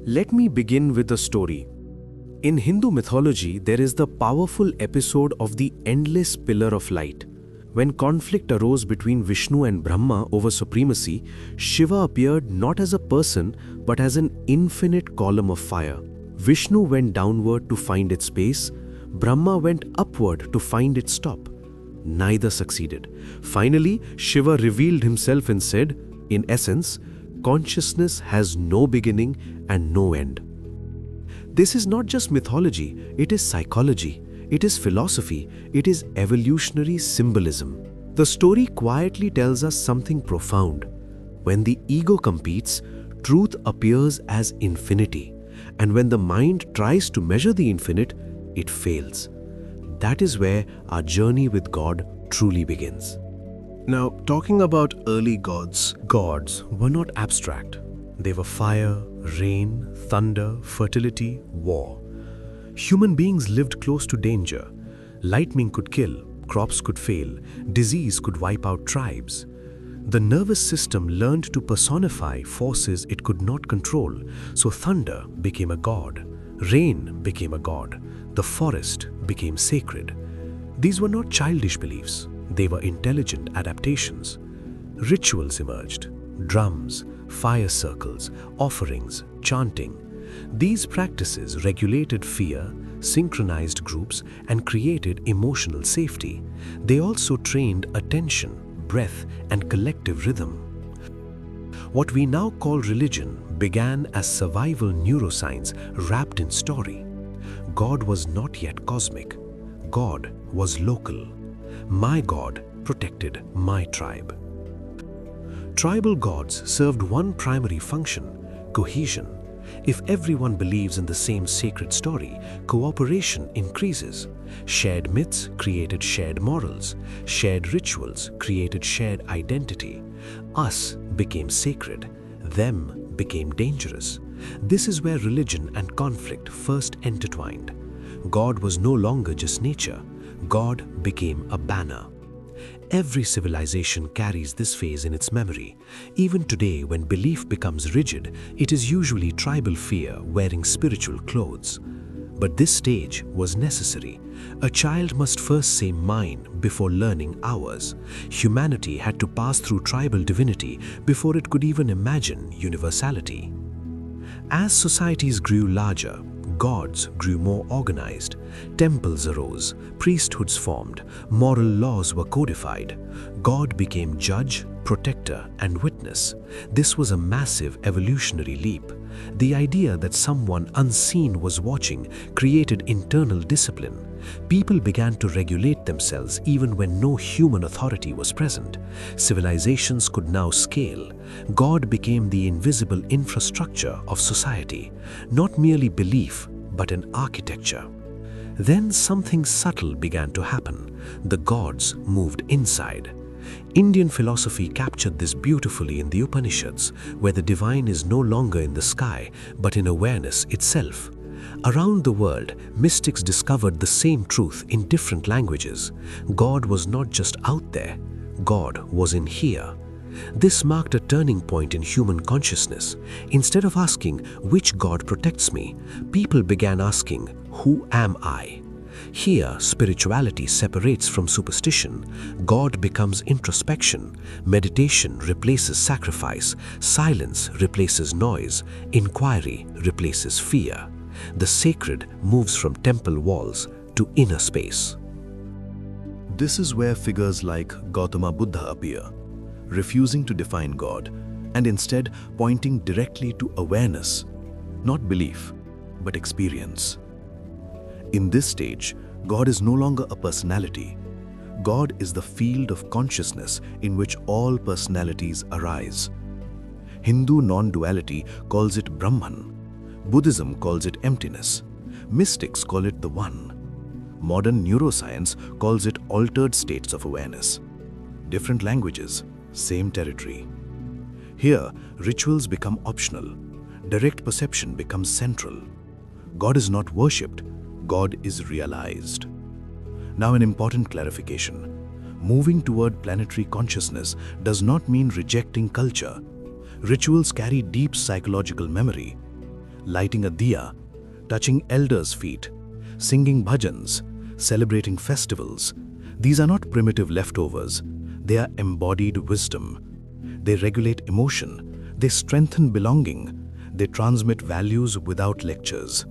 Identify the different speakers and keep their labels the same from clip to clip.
Speaker 1: Let me begin with a story. In Hindu mythology, there is the powerful episode of the endless pillar of light. When conflict arose between Vishnu and Brahma over supremacy, Shiva appeared not as a person but as an infinite column of fire. Vishnu went downward to find its base, Brahma went upward to find its top. Neither succeeded. Finally, Shiva revealed himself and said, in essence, consciousness has no beginning and no end. This is not just mythology, it is psychology, it is philosophy, it is evolutionary symbolism. The story quietly tells us something profound. When the ego competes, truth appears as infinity, and when the mind tries to measure the infinite, it fails. That is where our journey with God truly begins.
Speaker 2: Now, talking about early gods
Speaker 1: Gods were not abstract. They were fire, rain, thunder, fertility, war. Human beings lived close to danger. Lightning could kill, crops could fail, disease could wipe out tribes. The nervous system learned to personify forces it could not control, so thunder became a god, rain became a god, the forest became sacred. These were not childish beliefs. They were intelligent adaptations. Rituals emerged: drums, fire circles, offerings, chanting. These practices regulated fear, synchronized groups, and created emotional safety. They also trained attention, breath, and collective rhythm. What we now call religion began as survival neuroscience wrapped in story. God was not yet cosmic. God was local. My God protected my tribe. Tribal gods served one primary function: cohesion. If everyone believes in the same sacred story, cooperation increases. Shared myths created shared morals. Shared rituals created shared identity. Us became sacred. Them became dangerous. This is where religion and conflict first intertwined. God was no longer just nature. God became a banner. Every civilization carries this phase in its memory. Even today, when belief becomes rigid, it is usually tribal fear wearing spiritual clothes. But this stage was necessary. A child must first say mine before learning ours. Humanity had to pass through tribal divinity before it could even imagine universality. As societies grew larger, gods grew more organized. Temples arose, priesthoods formed, moral laws were codified. God became judge, protector, and witness. This was a massive evolutionary leap. The idea that someone unseen was watching created internal discipline. People began to regulate themselves even when no human authority was present. Civilizations could now scale. God became the invisible infrastructure of society, not merely belief, but an architecture. Then something subtle began to happen. The gods moved inside. Indian philosophy captured this beautifully in the Upanishads, where the divine is no longer in the sky, but in awareness itself. Around the world, mystics discovered the same truth in different languages. God was not just out there, God was in here. This marked a turning point in human consciousness. Instead of asking, which God protects me, people began asking, who am I? Here, spirituality separates from superstition. God becomes introspection. Meditation replaces sacrifice. Silence replaces noise. Inquiry replaces fear. The sacred moves from temple walls to inner space.
Speaker 2: This is where figures like Gautama Buddha appear, refusing to define God and instead pointing directly to awareness, not belief, but experience. In this stage, God is no longer a personality. God is the field of consciousness in which all personalities arise. Hindu non-duality calls it Brahman. Buddhism calls it emptiness. Mystics call it the One. Modern neuroscience calls it altered states of awareness. Different languages, same territory. Here, rituals become optional. Direct perception becomes central. God is not worshipped, God is realized. Now, an important clarification. Moving toward planetary consciousness does not mean rejecting culture. Rituals carry deep psychological memory. lighting a diya, touching elders' feet, singing bhajans, celebrating festivals. These are not primitive leftovers. They are embodied wisdom. They regulate emotion. They strengthen belonging. They transmit values without lectures.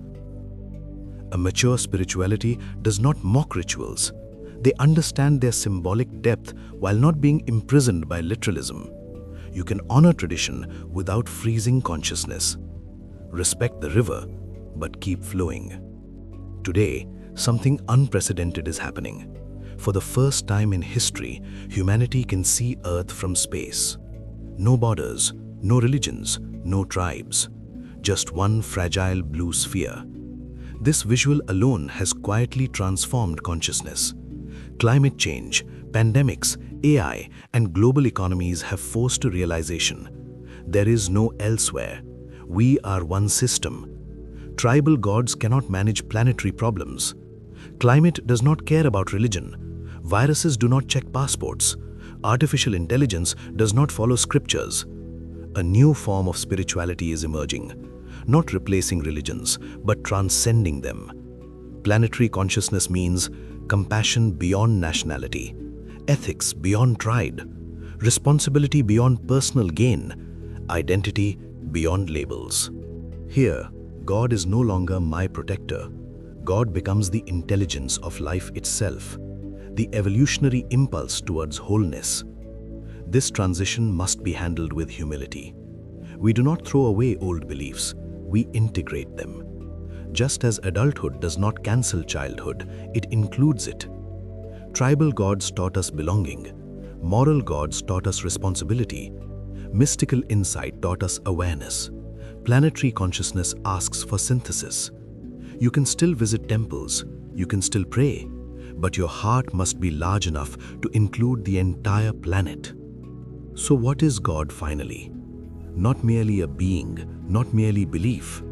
Speaker 2: A mature spirituality does not mock rituals. They understand their symbolic depth while not being imprisoned by literalism. You can honor tradition without freezing consciousness. Respect the river, but keep flowing. Today, something unprecedented is happening. For the first time in history, humanity can see Earth from space. No borders, no religions, no tribes. Just one fragile blue sphere. This visual alone has quietly transformed consciousness. Climate change, pandemics, AI, and global economies have forced a realization. There is no elsewhere. We are one system. Tribal gods cannot manage planetary problems. Climate does not care about religion. Viruses do not check passports. Artificial intelligence does not follow scriptures. A new form of spirituality is emerging, not replacing religions, but transcending them. Planetary consciousness means compassion beyond nationality, ethics beyond tribe, responsibility beyond personal gain, identity beyond labels. Here, God is no longer my protector. God becomes the intelligence of life itself, the evolutionary impulse towards wholeness. This transition must be handled with humility. We do not throw away old beliefs, we integrate them. Just as adulthood does not cancel childhood, it includes it. Tribal gods taught us belonging. Moral gods taught us responsibility. Mystical insight taught us awareness. Planetary consciousness asks for synthesis. You can still visit temples, you can still pray, but your heart must be large enough to include the entire planet. So what is God finally? Not merely a being, not merely belief.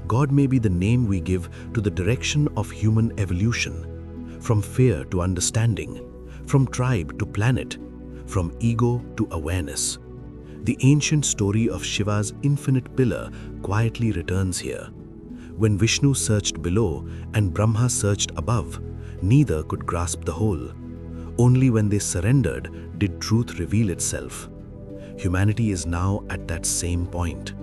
Speaker 2: God may be the name we give to the direction of human evolution, from fear to understanding, from tribe to planet, from ego to awareness. The ancient story of Shiva's infinite pillar quietly returns here. When Vishnu searched below and Brahma searched above, neither could grasp the whole. Only when they surrendered did truth reveal itself. Humanity is now at that same point.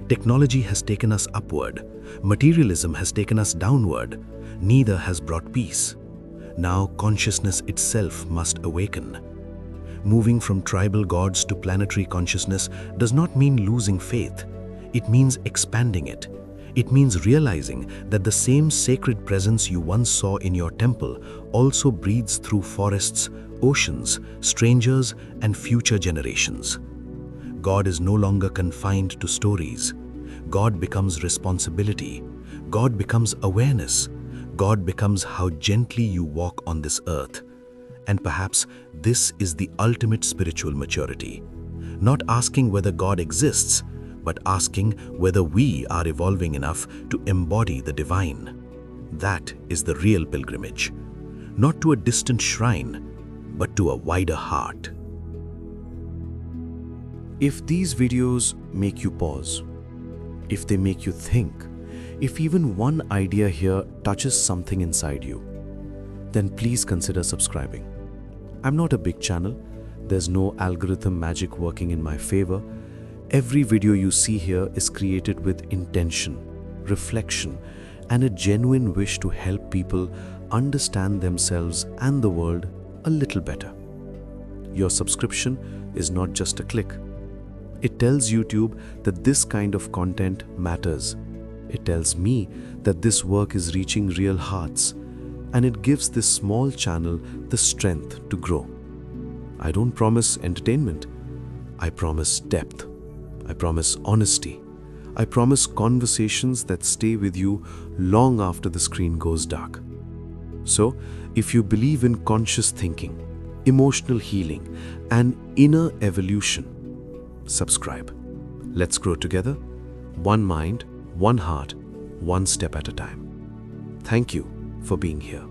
Speaker 2: Technology has taken us upward. Materialism has taken us downward. Neither has brought peace. Now consciousness itself must awaken. Moving from tribal gods to planetary consciousness does not mean losing faith. It means expanding it. It means realizing that the same sacred presence you once saw in your temple also breathes through forests, oceans, strangers, and future generations. God is no longer confined to stories. God becomes responsibility. God becomes awareness. God becomes how gently you walk on this earth. And perhaps this is the ultimate spiritual maturity. Not asking whether God exists, but asking whether we are evolving enough to embody the divine. That is the real pilgrimage. Not to a distant shrine, but to a wider heart.
Speaker 1: If these videos make you pause, if they make you think, if even one idea here touches something inside you, then please consider subscribing. I'm not a big channel. There's no algorithm magic working in my favor. Every video you see here is created with intention, reflection, and a genuine wish to help people understand themselves and the world a little better. Your subscription is not just a click. It tells YouTube that this kind of content matters. It tells me that this work is reaching real hearts, and it gives this small channel the strength to grow. I don't promise entertainment. I promise depth. I promise honesty. I promise conversations that stay with you long after the screen goes dark. So, if you believe in conscious thinking, emotional healing, and inner evolution, subscribe. Let's grow together, one mind, one heart, one step at a time. Thank you for being here.